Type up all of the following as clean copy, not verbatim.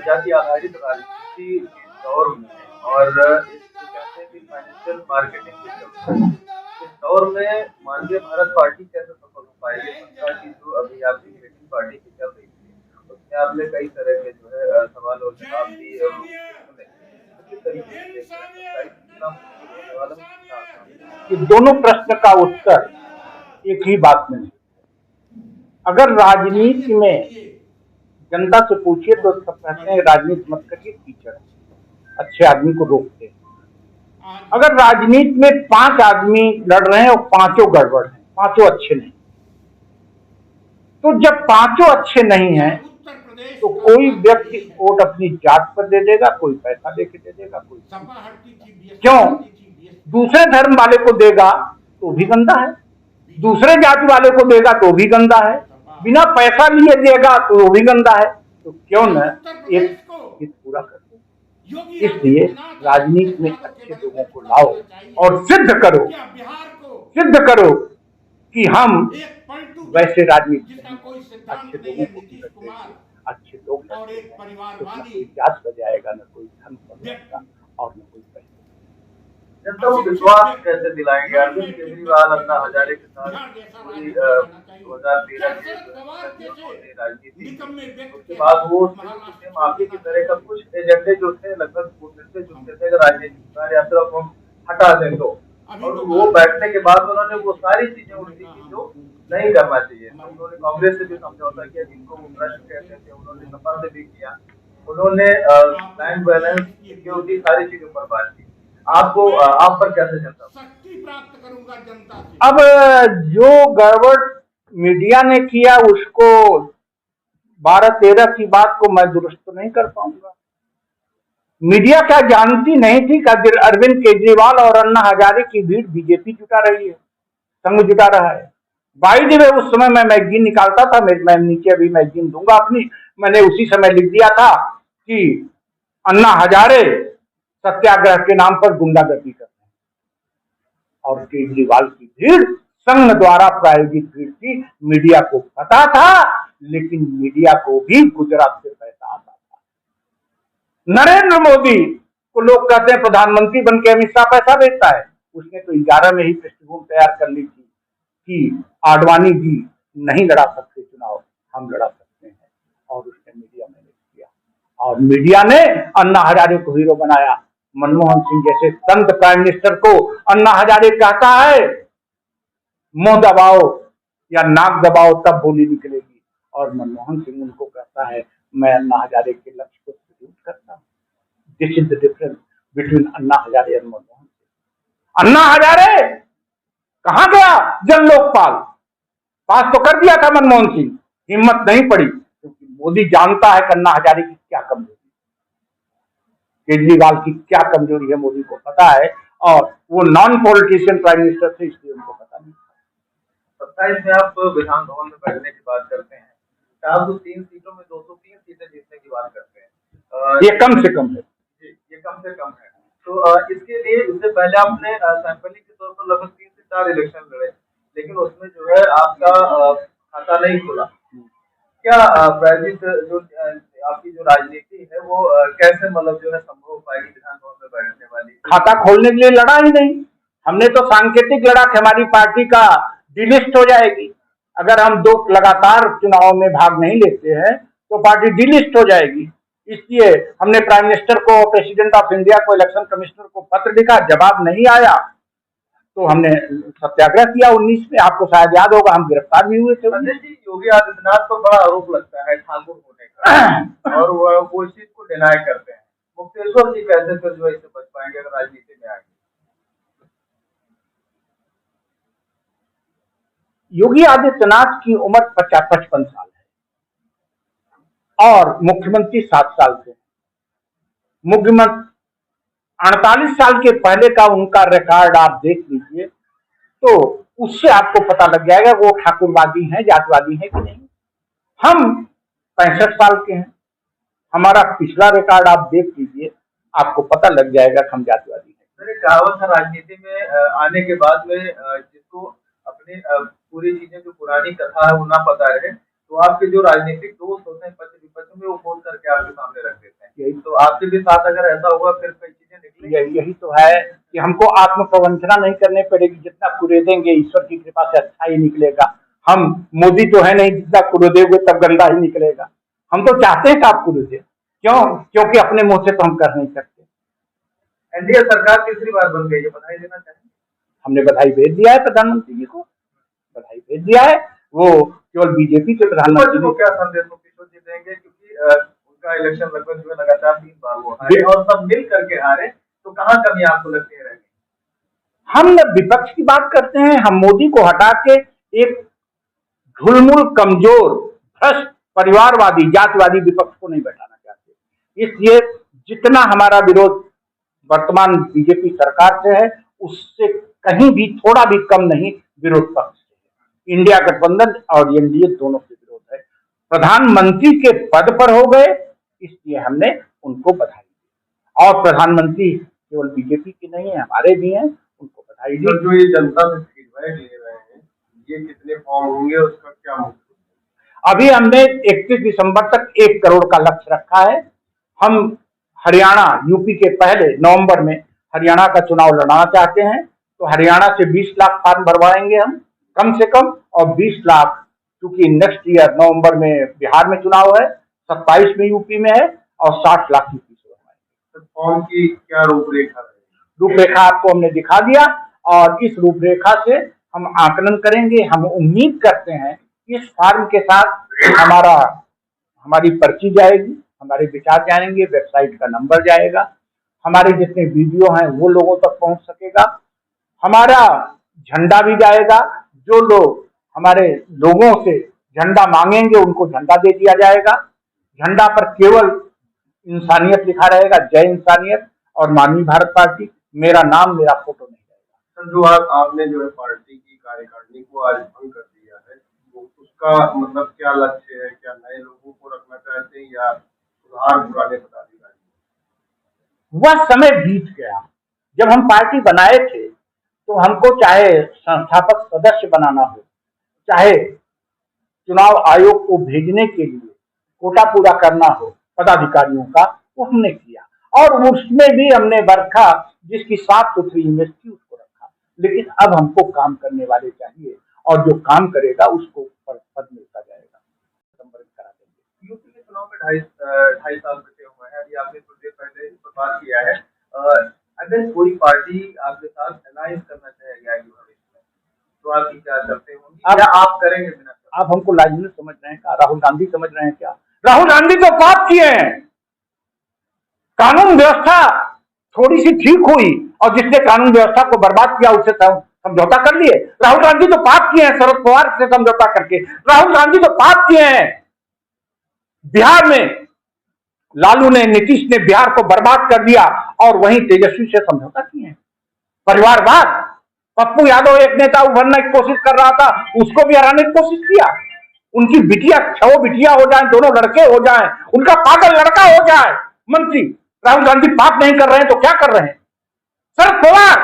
जाति आधारित राजनीति के दौर में और इस जो कहते हैं कि फाइनेंशियल मार्केटिंग के चलते इस दौर में मानवीय भारत पार्टी कैसे सफल हो पाएगी? सत्ता की जो अभी आपकी ग्रीटिंग पार्टी की चल रही थी उसमें आपने कई तरह के जो है सवाल और जवाब दिए और सुने। तो किस तरीके से देख रहे हैं सत्ताईस कितना मुश्किल होने वाला है, कितना आसान? ये दोनों प्रश्न का उत्तर एक ही बात में है। अगर राजनीति में जनता से पूछिए तो सब कहते हैं राजनीति मत करिए, कीचड़ अच्छे आदमी को रोकते हैं। अगर राजनीति में 5 आदमी लड़ रहे हैं और पांचों गड़बड़ हैं, पांचों अच्छे नहीं, तो जब पांचों अच्छे नहीं हैं तो कोई व्यक्ति वोट अपनी जात पर दे देगा, कोई पैसा देके दे देगा, कोई क्यों दूसरे धर्म वाले को देगा तो भी गंदा है, दूसरे जाति वाले को देगा तो भी गंदा है, बिना पैसा लिए देगा तो भी गंदा है। तो क्यों न एक हित पूरा कर दो। इसलिए राजनीति में अच्छे लोगों को लाओ और सिद्ध करो कि हम वैसे राजनीति अच्छे लोगों को भी करते हैं। अच्छे लोग करते हैं तो न कोई जात पर जाएगा, न कोई धर्म पर जाएगा और न कोई पैसा। जनता को विश्वास कैसे दिलाएंगे? अरविंद केजरीवाल अन्ना हजारे के साथ पूरी 2013 की राजनीति उसके बाद वो माफी की तरह का कुछ एजेंडे जो थे लगभग मिलते जुलते थे राजनीतिक या फिर अब हम हटा दें तो, और वो बैठने के बाद उन्होंने वो सारी चीजें उल्टी की जो नहीं करना चाहिए। उन्होंने कांग्रेस से भी समझौता किया जिनको वो भ्रष्ट कहते थे, उन्होंने सपा से भी किया, उन्होंने बैंक बैलेंस सिक्योरिटी सारी चीजों पर बात की। आपको आप पर कैसे चलता शक्ति प्राप्त करूंगा जनता से। अब जो गड़बड़ मीडिया ने किया उसको 12-13 की बात को मैं दुरुस्त तो नहीं कर पाऊंगा। मीडिया क्या जानती नहीं थी कि अरविंद केजरीवाल और अन्ना हजारे की भीड़ बीजेपी जुटा रही है, संग जुटा रहा है। बाई द वे उस समय मैं मैगजीन निकालता था, मैं नीचे अभी मैगजीन दूंगा अपनी, मैंने उसी समय लिख दिया था कि अन्ना हजारे सत्याग्रह के नाम पर गुंडागर्दी करते हैं और केजरीवाल की भीड़ संघ द्वारा प्रायोजित भीड़ थी। मीडिया को पता था, लेकिन मीडिया को भी गुजरात से पैसा आता था। नरेंद्र मोदी को लोग कहते हैं प्रधानमंत्री बन के अमित शाह पैसा भेजता है, उसने तो 11 में ही पृष्ठभूमि तैयार कर ली थी कि आडवाणी जी नहीं लड़ा सकते चुनाव, हम लड़ा सकते हैं, और उसने मीडिया में किया और मीडिया ने अन्ना हजारे को हीरो बनाया। मनमोहन सिंह जैसे संत प्राइम मिनिस्टर को अन्ना हजारे कहता है मुंह दबाओ या नाक दबाओ तब बोली निकलेगी, और मनमोहन सिंह उनको कहता है मैं अन्ना हजारे के लक्ष्य को सल्यूट करता हूं। This is the difference between Anna Hazare और मनमोहन सिंह। अन्ना हजारे कहां गया जन लोकपाल, पास तो कर दिया था मनमोहन सिंह, हिम्मत नहीं पड़ी क्योंकि मोदी जानता है कि अन्ना हजारे की क्या कमजोरी, केजरीवाल की क्या कमजोरी है मोदी को पता है, और वो नॉन पॉलिटिशियन प्राइम मिनिस्टर थे इसलिए उनको पता नहीं। 27 में आप विधान भवन में बैठने की बात करते हैं, 403 सीटों में 203 सीटें जीतने की बात करते हैं, ये कम से कम है जी, ये कम से कम है। तो इसके लिए इससे पहले आपने सैंपलिंग के तौर पर लगभग 3 से 4 इलेक्शन लड़े, लेकिन उसमें जो है आपका खाता नहीं खुला। क्या प्रायोजित जो आपकी जो राजनीति है वो कैसे मतलब जो है संभव हो पाएगी विधान भवन में बैठने वाली? खाता खोलने के लिए लड़ा ही नहीं, हमने तो सांकेतिक लड़ा कि हमारी पार्टी का डिलिस्ट हो जाएगी, अगर हम 2 लगातार चुनाव में भाग नहीं लेते हैं तो पार्टी डिलिस्ट हो जाएगी। इसलिए हमने प्राइम मिनिस्टर को, प्रेसिडेंट ऑफ इंडिया को, इलेक्शन कमिश्नर को पत्र लिखा, जवाब नहीं आया तो हमने सत्याग्रह किया 19 में। आपको शायद याद होगा हम गिरफ्तार भी हुए थे। जी, योगी आदित्यनाथ पर बड़ा आरोप लगता है ठाकुर होने का और वो इस चीज को डिनाई करते हैं। मुक्तेश्वर जी कैसे फिर जो इससे बच पाएंगे अगर राजनीति में आएंगे? योगी आदित्यनाथ की उम्र 55 साल है और मुख्यमंत्री 7 साल थे। मुख्यमंत्री 48 साल के पहले का उनका रिकॉर्ड आप देख लीजिए तो उससे आपको पता लग जाएगा वो ठाकुरवादी हैं, जातवादी हैं कि नहीं। हम 65 साल के हैं, हमारा पिछला रिकॉर्ड आप देख लीजिए, आपको पता लग जाएगा कि हम जातवादी हैं। मेरे कहावत है राजनीति में आने के बाद में जिसको अपनी पूरी चीजें जो पुरानी कथा है वो ना पता रहे तो आपके जो राजनीतिक दोस्त होते हैं पक्ष विपक्ष में वो फोन करके आपके सामने रख देते हैं। यही तो आपके भी साथ अगर ऐसा हुआ फिर कई चीजें निकली। यही तो है कि हमको आत्म प्रवंचना नहीं करनी पड़ेगी। जितना कुरेदेंगे ईश्वर की कृपा से अच्छा ही निकलेगा। हम मोदी तो है नहीं, जितना कुरेदेंगे तब गंदा ही निकलेगा। हम तो चाहते हैं कि आप कुरेदे, क्यों? क्योंकि अपने मुंह से तो हम कर नहीं सकते। एनडीए सरकार तीसरी बार बन गई है, बधाई देना चाहेंगे? हमने बधाई भेज दिया है प्रधानमंत्री जी को, बधाई भेज दिया है। वो केवल बीजेपी के प्रधानमंत्री को क्या संदेश किशोर जी देंगे, क्योंकि उनका इलेक्शन लगभग जो है लगातार 3 बार वो हारे और सब मिल करके हारे, तो कहाँ कमी आपको लगती है रहेगी? हम विपक्ष की बात करते हैं, हम मोदी को हटा के एक ढुलमुल, कमजोर, भ्रष्ट, परिवारवादी, जातिवादी विपक्ष को नहीं बैठाना चाहते। इसलिए जितना हमारा विरोध वर्तमान बीजेपी सरकार से है, उससे कहीं भी थोड़ा भी कम नहीं विरोध पक्ष से। इंडिया गठबंधन और एनडीए दोनों से विरोध है। प्रधानमंत्री के पद पर हो गए, इसलिए हमने उनको बधाई दी। और प्रधानमंत्री केवल बीजेपी के नहीं है, हमारे भी हैं, उनको बधाई दी। जो ये जनता से फीडबैक ले रहे हैं, ये कितने फॉर्म होंगे, उसका क्या मतलब? अभी हमने 31 दिसंबर तक 1 करोड़ का लक्ष्य रखा है। हम हरियाणा, यूपी के पहले नवंबर में हरियाणा का चुनाव लड़ना चाहते हैं, तो हरियाणा से 20 लाख फॉर्म भरवाएंगे हम कम से कम, और 20 लाख क्योंकि नेक्स्ट ईयर नवंबर में बिहार में चुनाव है, 27 में यूपी में है, और 60 लाख यूपी से भरवाएंगे। फॉर्म की क्या रूपरेखा है? रूपरेखा आपको हमने दिखा दिया, और इस रूपरेखा से हम आकलन करेंगे। हम उम्मीद करते हैं इस फॉर्म के साथ हमारी पर्ची जाएगी, हमारे विचार जाएंगे, वेबसाइट का नंबर जाएगा, हमारे जितने वीडियो हैं वो लोगों तक पहुंच सकेगा, हमारा झंडा भी जाएगा। जो लोग हमारे लोगों से झंडा मांगेंगे उनको झंडा दे दिया जाएगा। झंडा पर केवल इंसानियत लिखा रहेगा, जय इंसानियत और माननीय भारत पार्टी, मेरा नाम, मेरा फोटो नहीं जाएगा। सर, जो आपने जो है पार्टी की कार्यकारिणी को आज भंग कर दिया है, तो उसका मतलब क्या लक्ष्य है? क्या नए लोगों को रखना चाहते हैं या सुधार पुराने पदाधिकारी? वह समय बीत गया। जब हम पार्टी बनाए थे तो हमको चाहे संस्थापक सदस्य बनाना हो, चाहे चुनाव आयोग को भेजने के लिए कोटा पूरा करना हो पदाधिकारियों का, वो हमने किया, और उसमें भी हमने बरखा जिसकी साफ सुथरी इमेज थी उसको रखा। लेकिन अब हमको काम करने वाले चाहिए, और जो काम करेगा उसको पद मिलता जाएगा। करा देंगे। यूपी के चुनाव में 2.5 साल बचे हुए हैं। अभी आपने कुछ देर पहले इस पर बात किया है। अगर कोई पार्टी आपके साथ अलायंस करना चाहेगी आगे भविष्य में, तो आपकी क्या शर्तें होंगी, या आप करेंगे बिना? आप हमको लाइजनस समझ रहे हैं क्या? राहुल गांधी समझ रहे हैं क्या? राहुल गांधी तो पाप किए हैं। कानून व्यवस्था थोड़ी सी ठीक हुई और जिसने कानून व्यवस्था को बर्बाद किया उससे समझौता कर लिए। राहुल गांधी तो पाप किए हैं शरद पवार से समझौता करके। राहुल गांधी तो पाप किए हैं। बिहार में लालू ने, नीतीश ने बिहार को बर्बाद कर दिया, और वहीं तेजस्वी से समझौता किए हैं। परिवारवाद, पप्पू यादव एक नेता उभरने की कोशिश कर रहा था, उसको भी हराने की कोशिश किया। उनकी बिटिया 6 बिटिया हो जाए, दोनों लड़के हो जाए, उनका पागल लड़का हो जाए मंत्री। राहुल गांधी पाप नहीं कर रहे हैं तो क्या कर रहे हैं? शरद पवार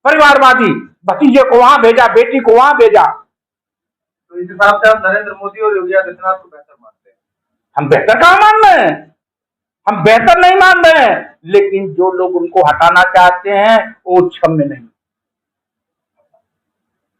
परिवारवादी, भतीजे को वहां भेजा, बेटी को वहां भेजा। तो इस हिसाब से आप नरेंद्र मोदी और योगी आदित्यनाथ को बेहतर मानते हैं? हम बेहतर कहां मान रहे हैं? हम बेहतर नहीं मान रहे हैं, लेकिन जो लोग उनको हटाना चाहते हैं वो क्षम्य नहीं।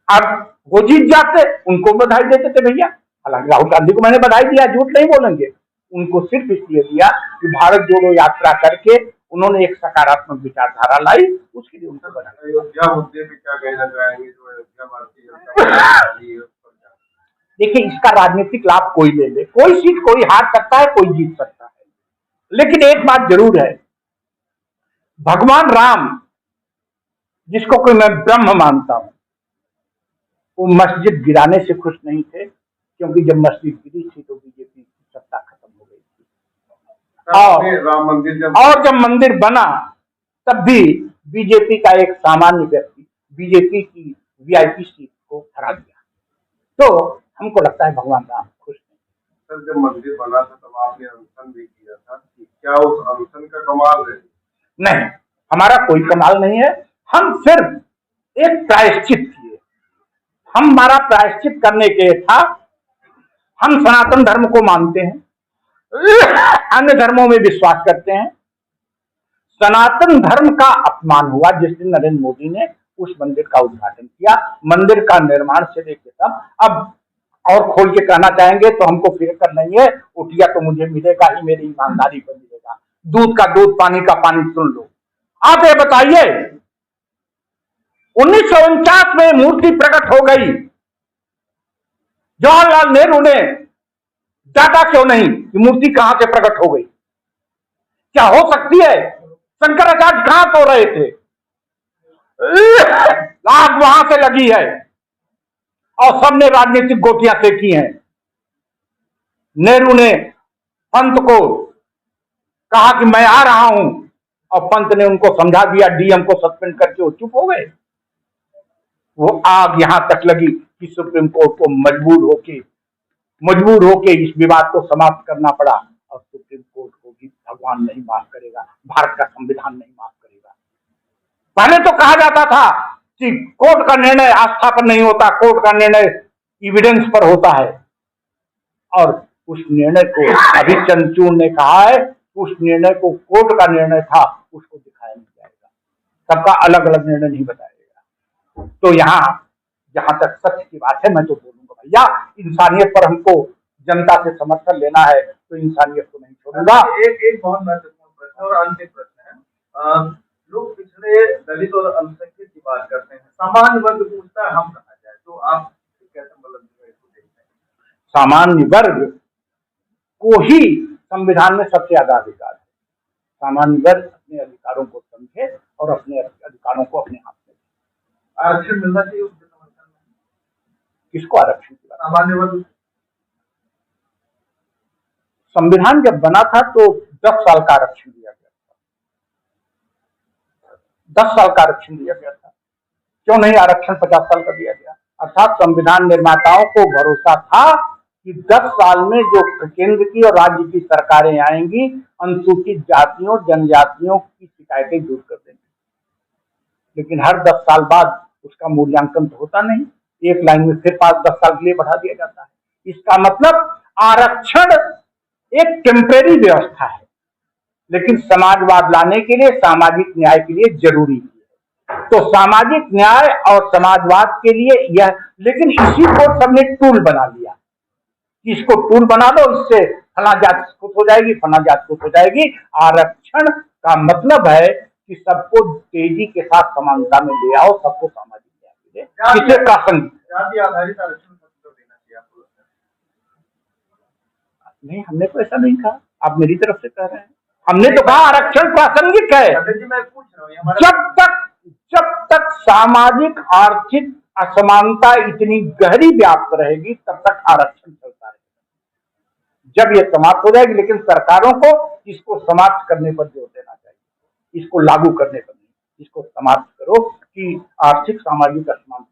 अब वो जीत जाते, उनको बधाई देते थे भैया। हालांकि राहुल गांधी को मैंने बधाई दिया, झूठ नहीं बोलेंगे। उनको सिर्फ इसलिए दिया कि भारत जोड़ो यात्रा करके उन्होंने एक सकारात्मक विचारधारा लाई, उसके लिए उनको बधाई। अयोध्या मुद्दे पे क्या कहना चाहेंगे? जो अयोध्या भारतीय जनता पार्टी है, देखिए, इसका राजनीतिक लाभ कोई ले ले, कोई सीट कोई हार सकता है, कोई जीत सकता है, लेकिन एक बात जरूर है, भगवान राम जिसको कोई मैं ब्रह्म मानता हूं, वो मस्जिद गिराने से खुश नहीं थे, क्योंकि जब मस्जिद गिरी थी तो बीजेपी की सत्ता खत्म हो गई थी। राम मंदिर और जब मंदिर बना तब भी बीजेपी का एक सामान्य व्यक्ति बीजेपी की वीआईपी सीट को हरा दिया। तो हमको लगता है भगवान राम खुश नहीं। सर, जब मंदिर बना था तब आपने अनशन भी किया था, क्या उस अनशन का कमाल है? नहीं, हमारा कोई कमाल नहीं है। हम सिर्फ एक प्रायश्चित किए। हमारा प्रायश्चित करने के था, हम सनातन धर्म को मानते हैं, अन्य धर्मों में विश्वास करते हैं। सनातन धर्म का अपमान हुआ जिस दिन नरेंद्र मोदी ने उस मंदिर का उद्घाटन किया, मंदिर का निर्माण से लेकर सब। अब और खोल के कहना चाहेंगे तो हमको फिर कर नहीं है, उठिया तो मुझे मिलेगा ही, मेरी ईमानदारी पर मिलेगा। दूध का दूध, पानी का पानी, सुन लो। आप ये बताइए, 1949 में मूर्ति प्रकट हो गई, जवाहरलाल नेहरू ने जाता क्यों नहीं कि मूर्ति कहां से प्रकट हो गई? क्या हो सकती है? शंकराचार्य कहां सो रहे थे? आग वहां से लगी है और सबने राजनीतिक गोटियां फेंकी हैं। नेहरू ने पंत को कहा कि मैं आ रहा हूं और पंत ने उनको समझा दिया, डीएम को सस्पेंड करके वो चुप हो गए। वो आग यहां तक लगी कि सुप्रीम कोर्ट को मजबूर होके इस विवाद को समाप्त करना पड़ा और सुप्रीम कोर्ट को भी भगवान नहीं माफ करेगा, भारत का संविधान नहीं माफ करेगा। पहले तो कहा जाता था कि कोर्ट का निर्णय आस्था पर नहीं होता, कोर्ट का निर्णय एविडेंस पर होता है, और उस निर्णय को अभी चंद्रचूड़ ने कहा है, उस निर्णय को कोर्ट का निर्णय था, उसको दिखाया नहीं जाएगा, सबका अलग अलग निर्णय नहीं बताएगा। तो यहाँ जहां तक सच की बात है, मैं तो बोलूंगा भैया, इंसानियत पर हमको जनता से समर्थन लेना है तो इंसानियत को नहीं छोड़ूंगा। एक बहुत महत्वपूर्ण प्रश्न और अंतिम प्रश्न है। लोग पिछड़े, दलित और अल्पसंख्यक की बात करते हैं, सामान्य वर्ग पूछता है हम कहा जाए, तो आप कैसे मतलब इसको देखते हैं? सामान्य वर्ग को ही संविधान में सबसे ज्यादा अधिकार है। सामान्य वर्ग अपने अधिकारों को समझे और अपने अधिकारों को अपने हाथ में। आरक्षण मिलना चाहिए उसके समर्थन में। किसको आरक्षण की बात? सामान्य वर्ग। संविधान जब बना था तो 10 साल का आरक्षण दिया गया था, 10 साल का आरक्षण दिया गया था। क्यों नहीं आरक्षण 50 साल का दिया गया? अर्थात संविधान निर्माताओं को भरोसा था कि 10 साल में जो केंद्र की और राज्य की सरकारें आएंगी, अनुसूचित जातियों जनजातियों की शिकायतें दूर कर देंगी। लेकिन हर 10 साल बाद उसका मूल्यांकन तो होता नहीं, एक लाइन में फिर 5-10 साल के लिए बढ़ा दिया जाता है। इसका मतलब आरक्षण एक टेम्परेरी व्यवस्था है, लेकिन समाजवाद लाने के लिए, सामाजिक न्याय के लिए जरूरी है। तो सामाजिक न्याय और समाजवाद के लिए यह, लेकिन इसी को सबने टूल बना लिया, इसको टूल बना दो, इससे फला जात खुश हो जाएगी, फला जात खुश हो जाएगी। आरक्षण का मतलब है कि सबको तेजी के साथ समानता में ले आओ, सबको सामाजिक न्याय मिले, इसे प्रासंगिक। जाति आधारित आरक्षण देना चाहिए आपको? नहीं, हमने तो ऐसा नहीं कहा, आप मेरी तरफ से कह रहे हैं। हमने तो कहा आरक्षण प्रासंगिक है। मैं पूछ रहा हूँ, जब तक सामाजिक आर्थिक असमानता इतनी गहरी व्याप्त रहेगी तब तक आरक्षण चलता रहेगा। जब ये समाप्त हो जाएगी, लेकिन सरकारों को इसको समाप्त करने पर जोर देना चाहिए, इसको लागू करने पर नहीं, इसको समाप्त करो कि आर्थिक सामाजिक असमानता